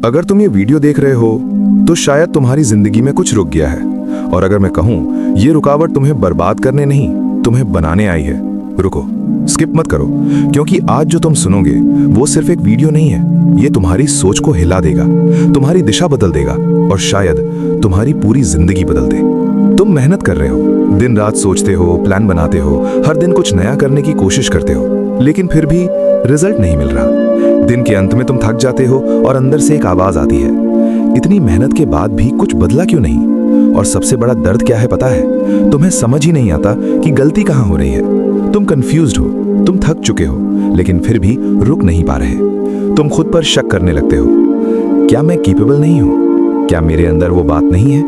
अगर तुम ये वीडियो देख रहे हो तो शायद तुम्हारी जिंदगी में कुछ रुक गया है। और अगर मैं कहूं ये रुकावट तुम्हें बर्बाद करने नहीं, तुम्हें बनाने आई है। रुको, स्किप मत करो, क्योंकि आज जो तुम सुनोगे वो सिर्फ एक वीडियो नहीं है। ये तुम्हारी सोच को हिला देगा, तुम्हारी दिशा बदल देगा और शायद तुम्हारी पूरी जिंदगी बदल दे। तुम मेहनत कर रहे हो, दिन रात सोचते हो, प्लान बनाते हो, हर दिन कुछ नया करने की कोशिश करते हो, लेकिन फिर भी रिजल्ट नहीं मिल रहा। दिन के अंत में तुम थक जाते हो और अंदर से एक आवाज आती है, इतनी मेहनत के बाद भी कुछ बदला क्यों नहीं? और सबसे बड़ा दर्द क्या है पता है? तुम्हें समझ ही नहीं आता कि गलती कहां हो रही है। तुम कंफ्यूज्ड हो, तुम थक चुके हो, लेकिन फिर भी रुक नहीं पा रहे। तुम खुद पर शक करने लगते हो, क्या मैं कैपेबल नहीं हूं? क्या मेरे अंदर वो बात नहीं है?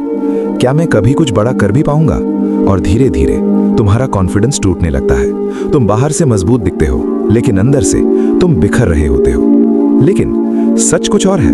क्या मैं कभी कुछ बड़ा कर भी पाऊंगा? और धीरे धीरे तुम्हारा कॉन्फिडेंस टूटने लगता है। तुम बाहर से मजबूत दिखते हो, लेकिन अंदर से तुम बिखर रहे होते हो। लेकिन सच कुछ और है,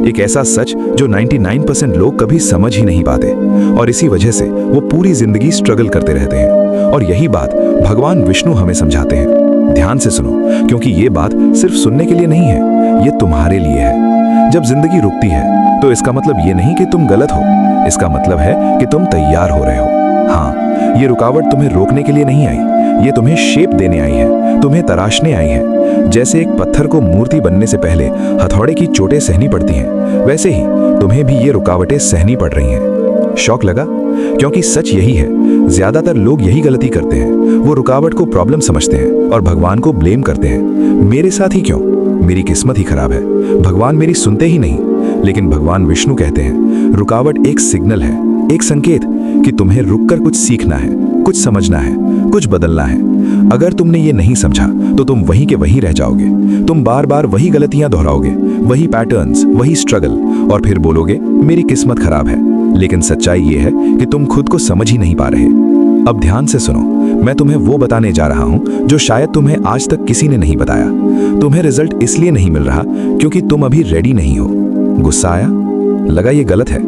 एक ऐसा सच जो 99% लोग कभी समझ ही नहीं पाते, और इसी वजह से वो पूरी जिंदगी स्ट्रगल करते रहते हैं। और यही बात भगवान विष्णु हमें समझाते हैं। ध्यान से सुनो, क्योंकि ये बात सिर्फ सुनने के लिए नहीं है, ये तुम्हारे लिए है। जब जिंदगी रुकती है तो इसका मतलब ये नहीं कि तुम गलत हो, इसका मतलब है कि तुम तैयार हो रहे हो। हाँ, ये रुकावट तुम्हें रोकने के लिए नहीं आई, ये तुम्हें शेप देने आई है, तुम्हें तराशने आई है। जैसे एक पत्थर को मूर्ति बनने से पहले हथौड़े की चोटें सहनी पड़ती हैं, वैसे ही तुम्हें भी ये रुकावटें सहनी पड़ रही हैं। शौक लगा? क्योंकि सच यही है, ज्यादातर लोग यही गलती करते हैं। वो रुकावट को प्रॉब्लम समझते हैं और भगवान को ब्लेम करते हैं। मेरे साथ ही क्यों? मेरी किस्मत ही खराब है, भगवान मेरी सुनते ही नहीं। लेकिन भगवान विष्णु कहते हैं, रुकावट एक सिग्नल है, एक संकेत कि तुम्हें रुककर कुछ सीखना है, कुछ समझना है, कुछ बदलना है। अगर तुमने ये नहीं समझा तो तुम वहीं के वहीं रह जाओगे। तुम बार बार वही गलतियां दोहराओगे, वही पैटर्न्स, वही स्ट्रगल, और फिर बोलोगे मेरी किस्मत खराब है। लेकिन सच्चाई ये है कि तुम खुद को समझ ही नहीं पा रहे। अब ध्यान से सुनो, मैं तुम्हें वो बताने जा रहा हूं जो शायद तुम्हें आज तक किसी ने नहीं बताया। तुम्हें रिजल्ट इसलिए नहीं मिल रहा क्योंकि तुम अभी रेडी नहीं हो। गुस्सा आया? लगा ये गलत है?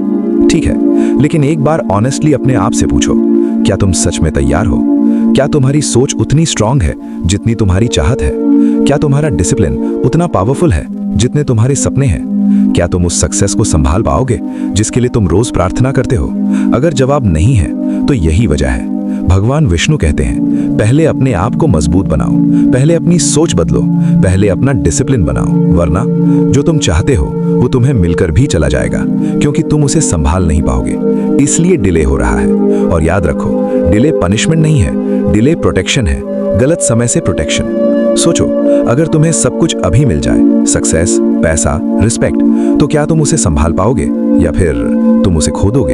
ठीक है, लेकिन एक बार ऑनेस्टली अपने आप से पूछो, क्या तुम सच में तैयार हो? क्या तुम्हारी सोच उतनी स्ट्रांग है जितनी तुम्हारी चाहत है? क्या तुम्हारा डिसिप्लिन उतना पावरफुल है जितने तुम्हारे सपने हैं? क्या तुम उस सक्सेस को संभाल पाओगे जिसके लिए तुम रोज प्रार्थना करते हो? अगर जवाब नहीं है तो यही वजह है। भगवान विष्णु कहते हैं, पहले अपने आप को मजबूत बनाओ, पहले अपनी सोच बदलो, पहले अपना डिसिप्लिन बनाओ, वरना जो तुम चाहते हो वो तुम्हें मिलकर भी चला जाएगा, क्योंकि तुम उसे संभाल नहीं पाओगे। इसलिए डिले हो रहा है। और याद रखो, डिले पनिशमेंट नहीं है, डिले प्रोटेक्शन है, गलत समय से प्रोटेक्शन। सोचो, अगर तुम्हें सब कुछ अभी मिल जाए, सक्सेस, पैसा, रिस्पेक्ट, तो क्या तुम उसे संभाल पाओगे या फिर तुम उसे खो दोगे?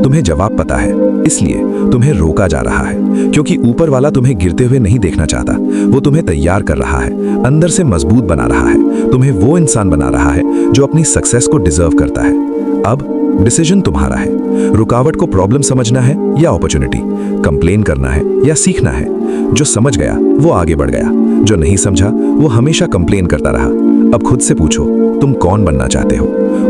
तुम्हें जवाब पता है, इसलिए तुम्हें रोका जा रहा है, क्योंकि ऊपर वाला तुम्हें गिरते हुए नहीं देखना चाहता। वो तुम्हें तैयार कर रहा है, अंदर से मजबूत बना रहा है, तुम्हें वो इंसान बना रहा है जो अपनी सक्सेस को डिजर्व करता है। अब डिसीजन तुम्हारा है, रुकावट को प्रॉब्लम समझना है या अपॉर्चुनिटी, कंप्लेन करना है या सीखना है। जो समझ गया वो आगे बढ़ गया, जो नहीं समझा वो हमेशा कंप्लेन करता रहा। अब खुद से पूछो, तुम कौन बनना चाहते हो?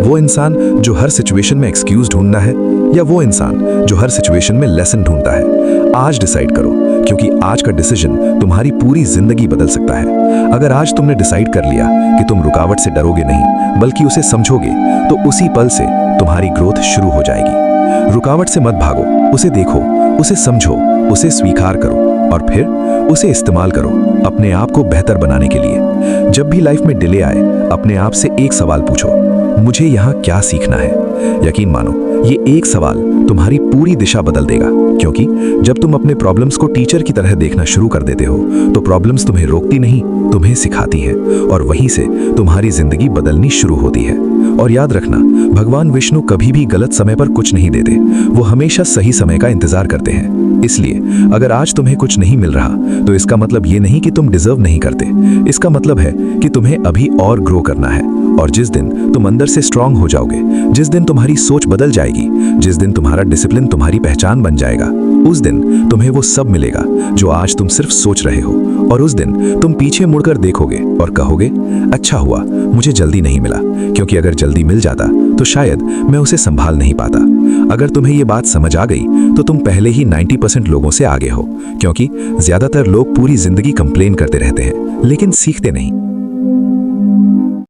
वो इंसान जो हर सिचुएशन में एक्सक्यूज ढूंढना है, या वो इंसान जो हर सिचुएशन में लेसन ढूंढता है? आज डिसाइड करो, क्योंकि आज का डिसीजन तुम्हारी पूरी जिंदगी बदल सकता है। अगर आज तुमने डिसाइड कर लिया कि तुम रुकावट से डरोगे नहीं, बल्कि उसे समझोगे, तो उसी पल से तुम्हारी ग्रोथ शुरू हो जाएगी। रुकावट से मत भागो, उसे देखो, उसे समझो, उसे स्वीकार करो और फिर उसे इस्तेमाल करो अपने आप को बेहतर बनाने के लिए। जब भी लाइफ में डिले आए, अपने आप से एक सवाल पूछो, मुझे यहाँ क्या सीखना है? यकीन मानो, ये एक सवाल तुम्हारी पूरी दिशा बदल देगा, क्योंकि जब तुम अपने प्रॉब्लम्स को टीचर की तरह देखना शुरू कर देते हो, तो प्रॉब्लम्स तुम्हें रोकती नहीं, तुम्हें सिखाती है, और वहीं से तुम्हारी जिंदगी बदलनी शुरू होती है। और याद रखना, भगवान विष्णु कभी भी गलत समय पर कुछ नहीं देते, वो हमेशा सही समय का इंतजार करते हैं। इसलिए अगर आज तुम्हें कुछ नहीं मिल रहा, तो इसका मतलब ये नहीं कि तुम डिजर्व नहीं करते, इसका मतलब है कि तुम्हें अभी और ग्रो करना है। और जिस दिन तुम अंदर से स्ट्रांग हो जाओगे, जिस दिन तुम्हारी सोच बदल जाएगी, जिस दिन तुम्हारा डिसिप्लिन तुम्हारी पहचान बन जाएगा, उस दिन तुम्हें वो सब मिलेगा जो आज तुम सिर्फ सोच रहे हो। और उस दिन तुम पीछे मुड़कर देखोगे और कहोगे, अच्छा हुआ मुझे जल्दी नहीं मिला, क्योंकि अगर जल्दी मिल जाता तो शायद मैं उसे संभाल नहीं पाता। अगर तुम्हें ये बात समझ आ गई तो तुम पहले ही 90% लोगों से आगे हो, क्योंकि ज्यादातर लोग पूरी जिंदगी कंप्लेन करते रहते हैं लेकिन सीखते नहीं।